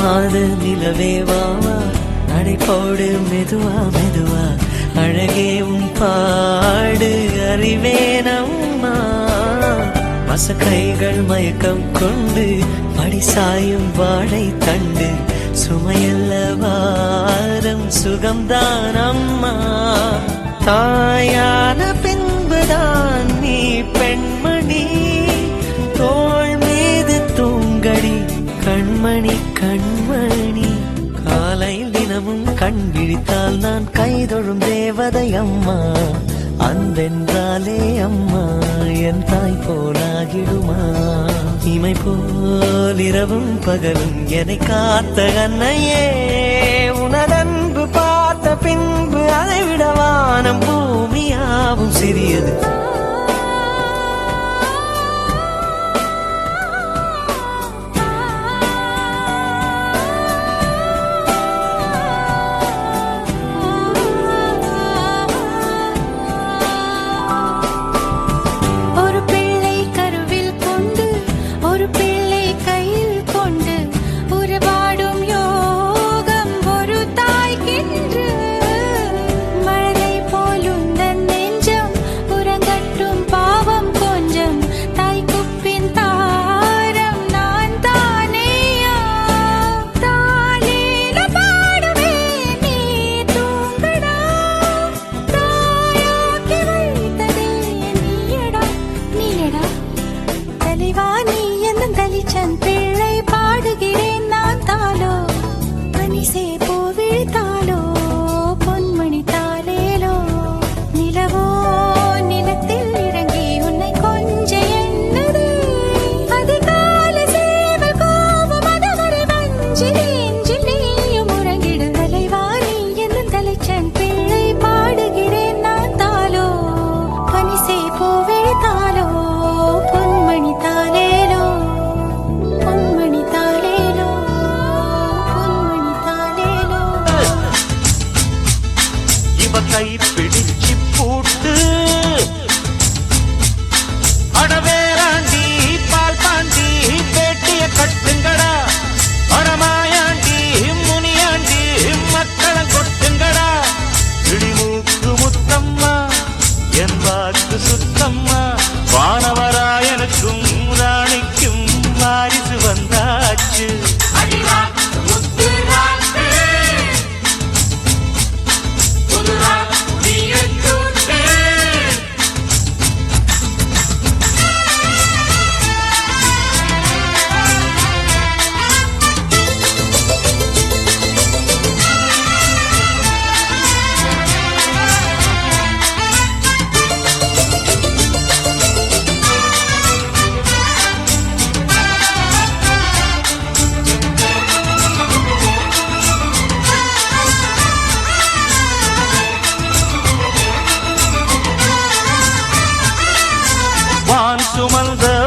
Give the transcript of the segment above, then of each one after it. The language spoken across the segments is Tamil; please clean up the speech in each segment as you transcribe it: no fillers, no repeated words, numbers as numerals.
மாத நிலவே வாவா நடை போடு மெதுவா மெதுவா அழகே உன் பாடு அறிவேனம்மா மசக்கைகள் மயக்கம் கொண்டு படிசாயும் வாழை தண்டு சுமையல்ல வாரம் சுகம்தான் அம்மா தாயான பின்புதான் நீ பெண்மணி தோள் மீது தூங்கடி கண்மணி கண்மணி காலையில் தினமும் கண் விழித்தால் நான் கைதொழும் தேவதை அம்மா அன்பென்றாலே அம்மா என் தாய் போலாகிடுமா இமை போல் இரவும் பகலும் என்னை காத்த அன்னையே உனதன்பு பார்த்த பின்பு அதை விட வானம் பூமியாவும் சிறியது பிடிச்சு பூட்டு அடவேராண்டி பால் பாண்டி பேட்டிய கட்டுங்கடா அடமாயாண்டி முனியாண்டி மக்களம் கொட்டுங்கடா இடிமூக்கு முத்தம்மா என் வாக்கு சுத்தம்மா வானவராயனுக்கும் ராணிக்கும் வாரிசு வந்தாச்சு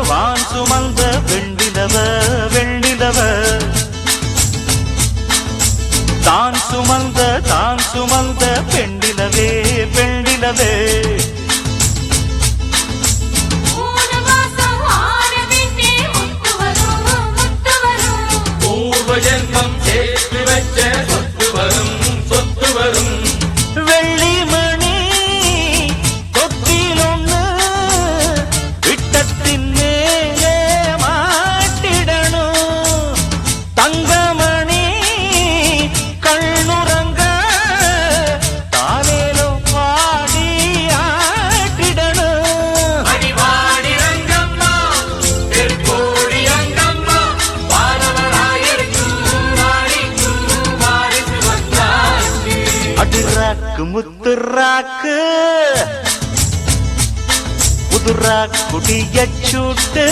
வான் சுமந்த வெண்ணிலவ வெண்ணிலவ தான் சுமந்த பெண்ணிலவே பெண்ணிலவே பூர்வ ஜென்மம் சேர்த்து வச்ச சொத்து வரும் சொத்து வரும் முத்துராக்கு புதுராக்குடிய சூட்டு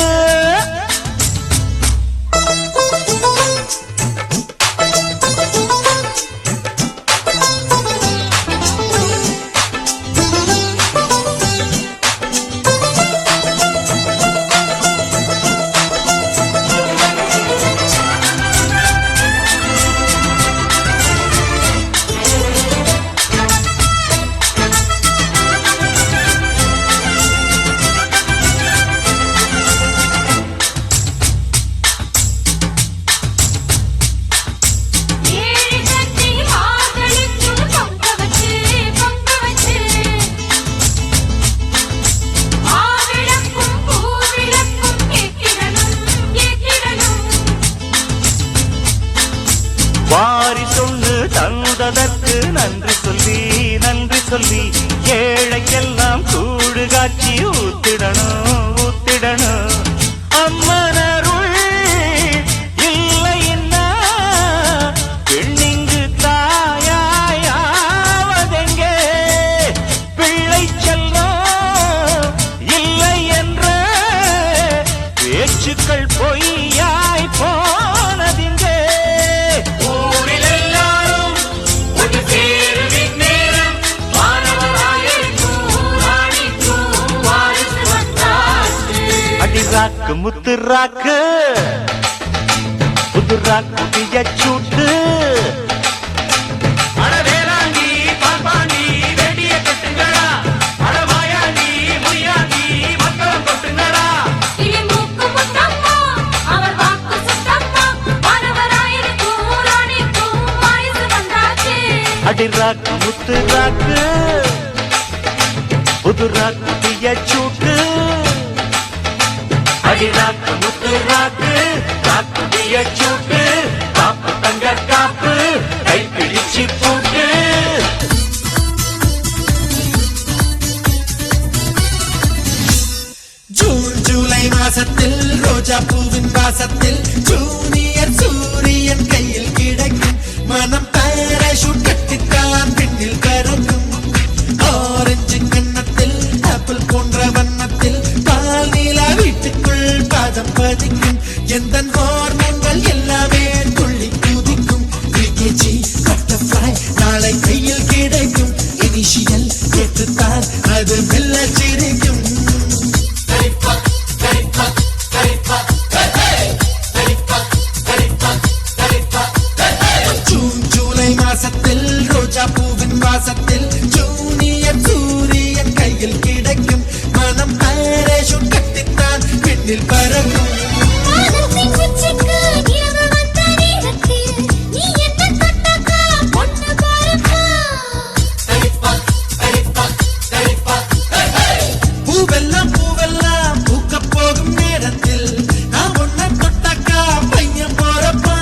வாரி சொல்லு தந்ததற்கு நன்றி சொல்லி நன்றி சொல்லி ஏழைக்கெல்லாம் கூடு காட்சி ஊத்திடணும் ஊத்திடணும். அம்மனருள் இல்லைன்னா பெண்ணிங்கு தாயாவதெங்கே? பிள்ளை செல்லம் இல்லை என்ற பேச்சுக்கள் பொய்யாய் போனதிங்கே. ஊரில் எல்லாரும் ஒரு சேருவின் நேரம் மாணவராயிருக்கும் ராணிக்கும் வாரிசு வந்தாச்சு. அடி ராக்கு முத்து ராக்கு புது ராக்கு பியச்சூட்டு. அடவேலாண்டி பால்பாண்டி வெடிய கட்டுங்களா, அடவாயாண்டி முனியாண்டி மக்களம் கொட்டுங்களா. இடிமூக்கு முத்தம்மா அவர் வாக்கு சுத்தம்மா மாணவராயிருக்கும் ராணிக்கும் வாரிசு வந்தாச்சு. அடி ராக்கு முத்து ராக்கு புது ராக்கு பியச்சூட்டு. அடி ராக்கு முத்து ராக்கு ராக்கு பியச்சூட்டு. காப்பு தங்க காப்பு கை பிடிச்சு போட்டு. ஜூன் ஜூலை மாசத்தில் ரோஜா பூவின் வாசத்தில் ஜூனியர் சூரியன் கையில் கிடைக்கும். மனம் பாராசூட் கட்டித்தான் பின்னில் பறக்கும். ஆரஞ்சு கன்னத்தில் ஆப்பிள் போன்ற வண்ணத்தில் பால் நீலா வீட்டுக்குள் பாதம் பதிக்கும். எந்த ஹார்மோன்கள் எல்லாமே துள்ளி குதிக்கும். பிகேஜி பட்டர்ஃப்ளை நாளை கையில் கிடைக்கும். இனிஷியல் கேட்டுத்தான் அது மெல்ல சிரிக்கும். ஜூன் ஜூலை மாசத்தில் ரோஜா பூவின் வாசத்தில் ஜூனியர் சூரியன் கையில் கிடைக்கும். மனம் பாராசூட் கட்டித்தான் பின்னில் பறக்கும். வானத்தின் உச்சிக்கு நிலவு வந்த நேரத்தில் நீ என்ன தொட்டாக்கா பொண்ணு பாருப்பா. பூவெல்லாம் பூவெல்லாம் பூக்கப் போகும் நேரத்தில் நான் ஒன்ன தொட்டாக்கா பையன் போறப்பா.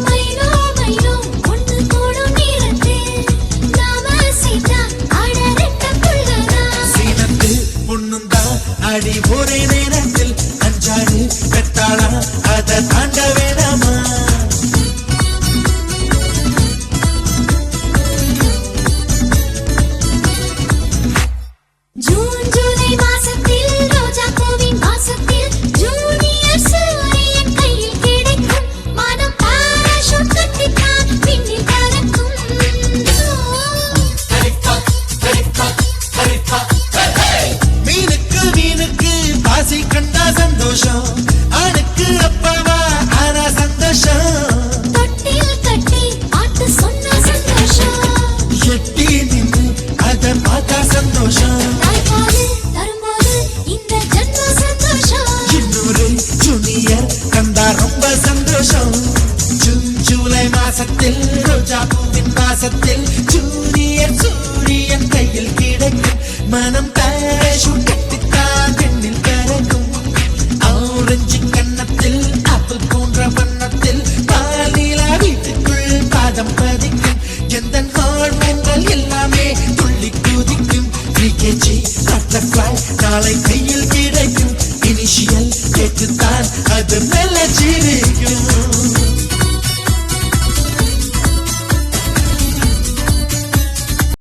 மைனோ மைனோ ஒன்று போடும் நேரத்தில் நாம சீதா ஆட ரெட்ட புள்ளதா. சீனத்து பொண்ணுந்தா அடி ஒரே நேரத்தில் அஞ்சாறு பெத்தாளா அதை தாண்ட வேணாமா. ஜூன் ஜூலை மாசத்தில் ரோஜா பூவின் வாசத்தில் ஜூனியர் சூரியன் கையில் கிடைக்கும். மனம் பாராசூட் கட்டித்தான் பின்னில் பறக்கும். மீனுக்கு மீனுக்கு பாசி கண்டா சந்தோஷம். ஆணுக்கு அப்பாவா ஆனா சந்தோஷம். தொட்டில் கட்டி பாட்டு சொன்ன சந்தோஷம். எட்டி நின்று அதை பார்த்தா சந்தோஷம். தாய்ப்பால் தரும்போது இந்த ஜன்ம சந்தோஷம். இன்னொரு ஜூனியர் கண்டா ரொம்ப சந்தோஷம். ஜூன் ஜூலை மாசத்தில் ரோஜா பூவின் வாசத்தில் ஜூனியர் சூரியன் கையில் கிடைக்கும். மனம் பாராசூட் கட்டித்தான் பெண்ணில் பறக்கும். ஆரஞ்சு கன்னத்தில் ஆப்பிள் போன்ற வண்ணத்தில் பால் நீலா வீட்டுக்குள் பாதம் பதிக்கும். எந்த ஹார்மோன்கள் எல்லாமே துள்ளி குதிக்கும். பிகேஜி பட்டர்ஃப்ளை நாளை கையில் கிடைக்கும். இனிஷியல் கேட்டுத்தான் அது மெல்ல சிரிக்கும்.